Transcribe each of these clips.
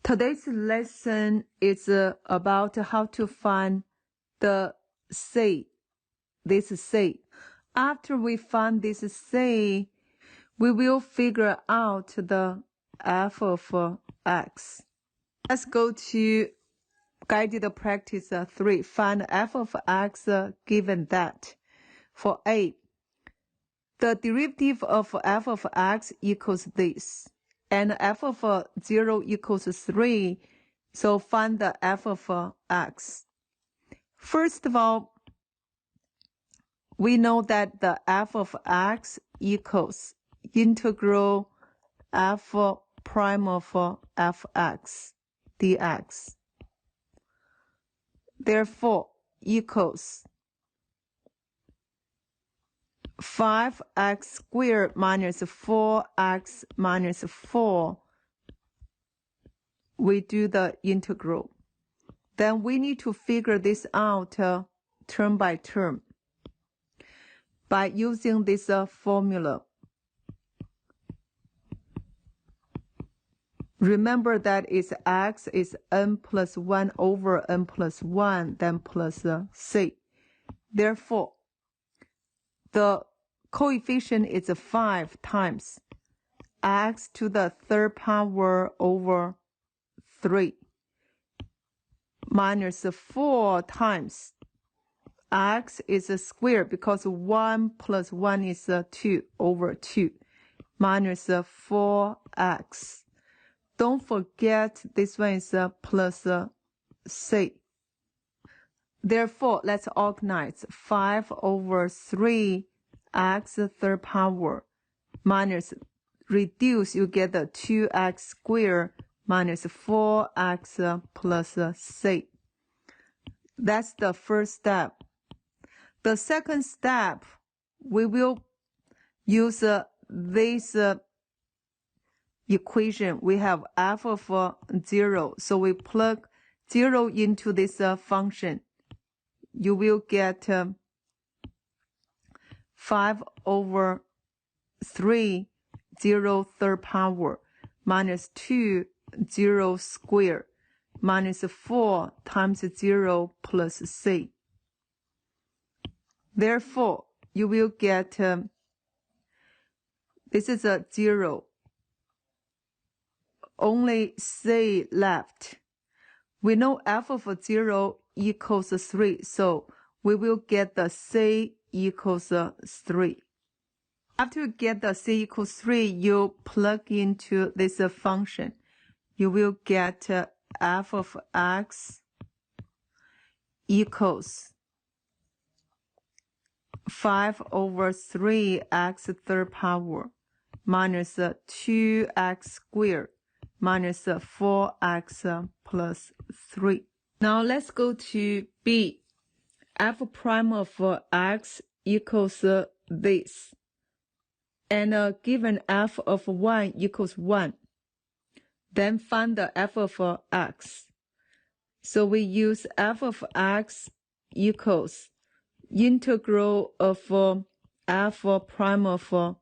Today's lesson is about how to find the C, this C. After we find this C, we will figure out the f of x. Let's go to guided practice 3. Find f of x given that. For A, the derivative of f of x equals this. And f of 0 equals 3, so find the f of x. First of all, we know that the f of x equals integral f prime of fx dx. Therefore, equals 5x squared minus 4x minus 4. We do the integral. Then we need to figure this out term by term by using this formula. Remember that x is n plus 1 over n plus 1, then plus c. Therefore, the coefficient is 5 times x to the third power over 3 minus 4 times x is a square because 1 plus 1 is 2 over 2 minus 4x. Don't forget this one is plus c. Therefore, let's organize 5 over 3 x third power minus reduce, you get the 2x squared minus 4x plus c. That's the first step. The second step, we will use this equation. We have f of 0, so we plug 0 into this function. You will get 5 over 3, 0 third power, minus 2, 0 squared, minus 4 times 0 plus c. Therefore, you will get, this is a 0, only c left. We know f of 0 equals 3, so we will get the c equals 3. After you get the c equals 3, you plug into this function. You will get f of x equals 5 over 3 x third power minus 2x squared minus 4x plus 3. Now let's go to B. F prime of x equals this. And given f of 1 equals 1. Then find the f of x. So we use f of x equals integral of f prime of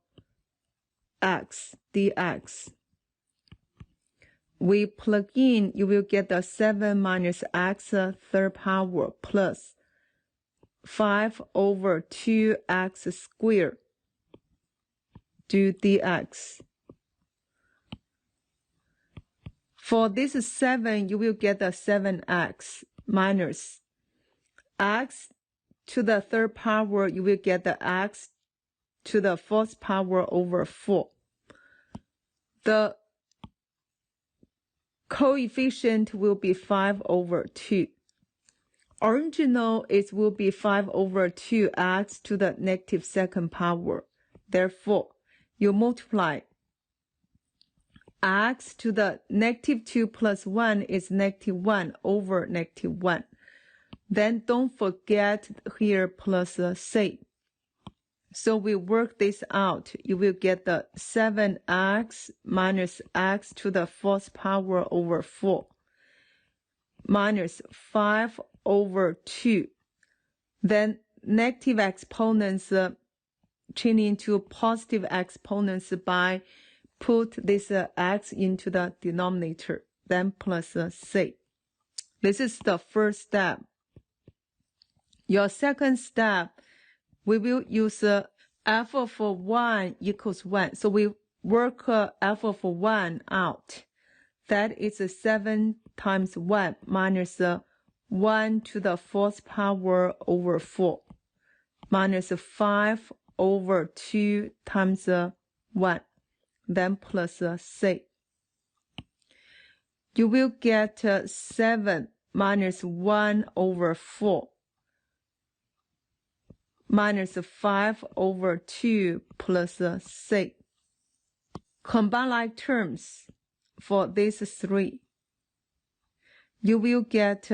x dx. We plug in, you will get the 7 minus x third power plus 5 over 2x squared do dx. For this 7, you will get the 7x minus x to the third power, you will get the x to the fourth power over 4. The coefficient will be 5 over 2. Original it will be 5 over 2x to the negative second power. Therefore, you multiply x to the negative 2 plus 1 is negative 1 over negative 1. Then don't forget here plus c. So we work this out. You will get the 7x minus x to the fourth power over 4 minus 5 over 2. Then negative exponents change into positive exponents by put this x into the denominator. then plus C. This is the first step. Your second step, we will use f of 1 equals 1. So we work f of 1 out. That is 7 times 1 minus 1 to the 4th power over 4 minus 5 over 2 times 1, then plus C. You will get 7 minus 1 over 4 minus 5 over 2 plus C. Combine like terms for these three. You will get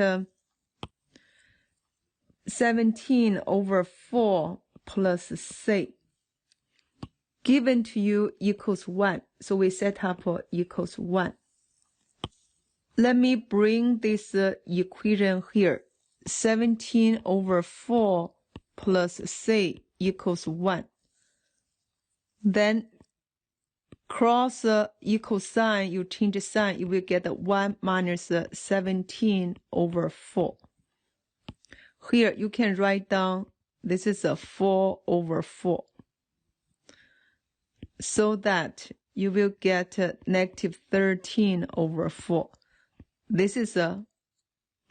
17 over 4 plus C. Given to you equals 1. So we set up equals 1. Let me bring this equation here. 17 over 4 plus C equals 1. Then cross equal sign, you change the sign, you will get 1 minus 17 over 4. Here you can write down this is a 4 over 4. So that you will get negative 13 over 4. This is a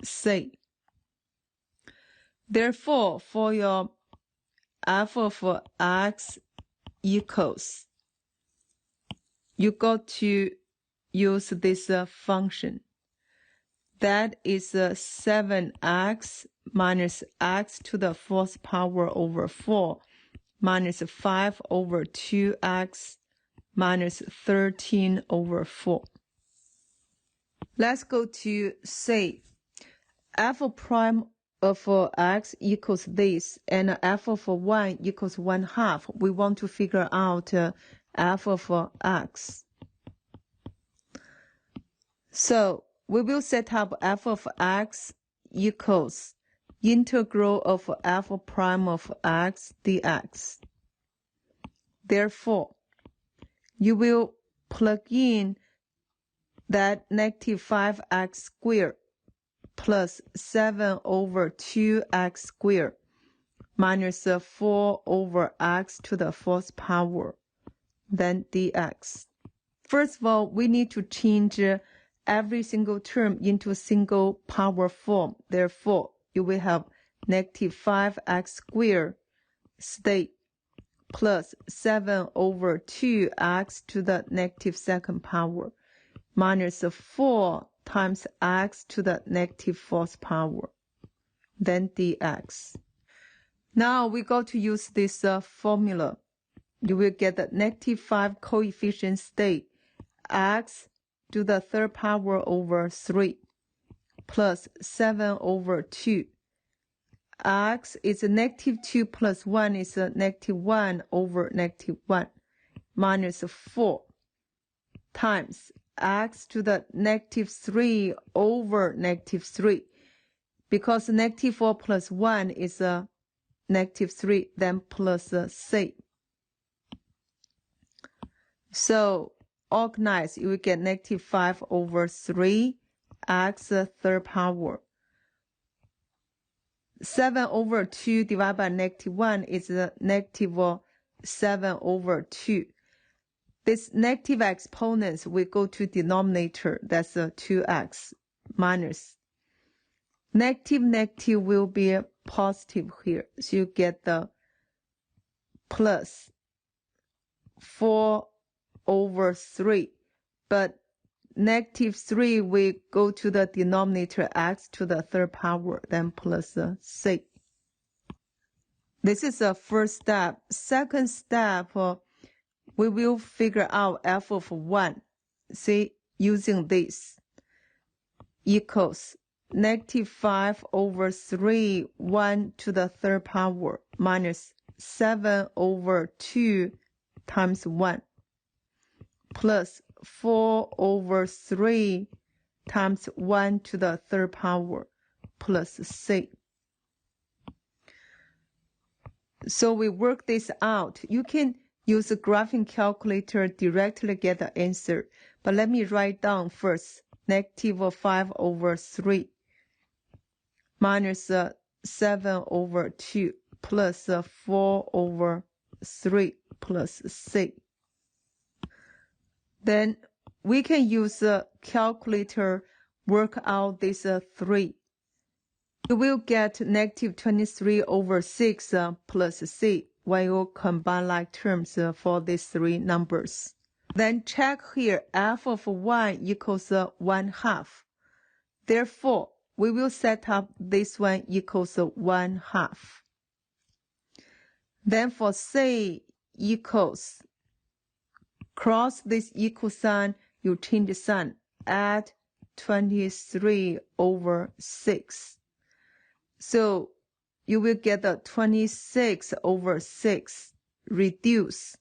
C. Therefore, for your f of x equals, you got to use this function. That is 7x minus x to the 4th power over 4 minus 5 over 2x minus 13 over 4. Let's go to C. F prime of x equals this, and f of 1 equals 1/2. We want to figure out f of x. So we will set up f of x equals integral of f prime of x dx. Therefore, you will plug in that negative 5x squared plus 7 over 2x squared minus 4 over x to the 4th power, then dx. First of all, we need to change every single term into a single power form. Therefore, you will have negative 5x squared stay plus 7 over 2x to the negative 2nd power minus 4 times x to the negative 4th power, then dx. Now we got to use this formula. You will get the negative 5 coefficient stay x to the 3rd power over 3 plus 7 over 2. X is a negative 2 plus 1 is a negative 1 over negative 1 minus 4 times x to the negative 3 over negative 3. Because negative 4 plus 1 is a negative 3, then plus C. So organize, you will get negative 5 over 3 x 3rd power. 7 over 2 divided by negative 1 is a negative 7 over 2. This negative exponents will go to denominator, that's 2x minus. Negative will be positive here, so you get the plus 4 over 3. But negative 3 will go to the denominator x to the 3rd power, then plus C. This is the first step. Second step, we will figure out f of 1. See, using this equals negative 5 over 3, 1 to the 3rd power minus 7 over 2 times 1 plus 4 over 3 times 1 to the 3rd power plus C. So we work this out. You can use a graphing calculator directly get the answer. But let me write down first negative 5 over 3 minus 7 over 2 plus 4 over 3 plus C. Then we can use a calculator, work out this 3. You will get negative 23 over 6 plus C when you combine like terms for these 3 numbers. Then check here, f of 1 equals 1/2. Therefore, we will set up this one equals 1/2. Then for C equals, cross this equal sign, you change the sign, add 23 over 6. So you will get the 26 over 6 reduce.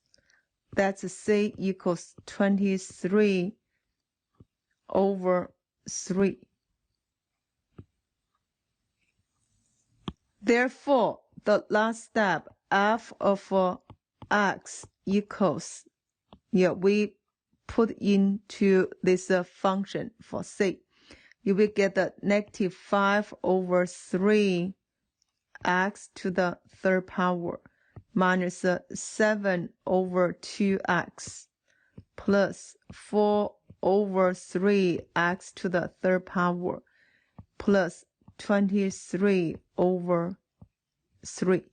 That's C equals 23 over 3. Therefore, the last step, f of x equals, we put into this function for C. You will get the negative 5 over 3 x to the third power minus 7 over 2x plus 4 over 3 x to the third power plus 23 over 3.